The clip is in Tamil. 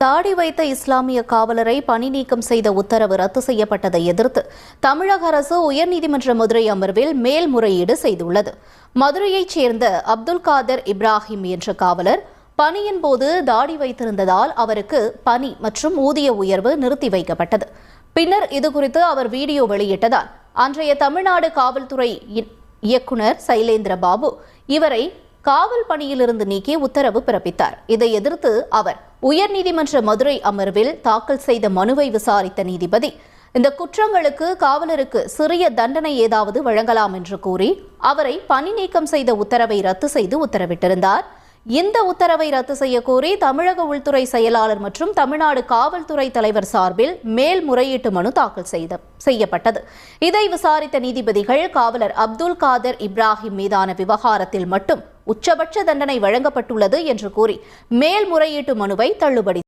தாடி வைத்த இஸ்லாமிய காவலரை பணி நீக்கம் செய்த உத்தரவு ரத்து செய்யப்பட்டதை எதிர்த்து தமிழக அரசு உயர்நீதிமன்ற மதுரை அமர்வில் மேல்முறையீடு செய்துள்ளது. மதுரையைச் சேர்ந்த அப்துல் காதர் இப்ராஹிம் என்ற காவலர் பணியின் போது தாடி வைத்திருந்ததால் அவருக்கு பணி மற்றும் ஊதிய உயர்வு நிறுத்தி வைக்கப்பட்டது. பின்னர் இதுகுறித்து அவர் வீடியோ வெளியிட்டதால் அன்றைய தமிழ்நாடு காவல்துறை இயக்குநர் சைலேந்திர பாபு இவரை காவல் பணியிலிருந்து நீக்கி உத்தரவு பிறப்பித்தார். இதை எதிர்த்து அவர் உயர்நீதிமன்ற மதுரை அமர்வில் தாக்கல் செய்த மனுவை விசாரித்த நீதிபதி இந்த குற்றங்களுக்கு காவலருக்கு சிறிய தண்டனை ஏதாவது வழங்கலாம் என்று கூறி அவரை பணி நீக்கம் செய்த உத்தரவை ரத்து செய்து உத்தரவிட்டிருந்தார். இந்த உத்தரவை ரத்து செய்ய கோரி தமிழக உள்துறை செயலாளர் மற்றும் தமிழ்நாடு காவல்துறை தலைவர் சார்பில் மேல்முறையீட்டு மனு தாக்கல் செய்யப்பட்டது. இதை விசாரித்த நீதிபதிகள் காவலர் அப்துல் காதர் இப்ராஹிம் மீதான விவகாரத்தில் மட்டும் உச்சபட்ச தண்டனை வழங்கப்பட்டுள்ளது என்று கூறி மேல்முறையீட்டு மனுவை தள்ளுபடி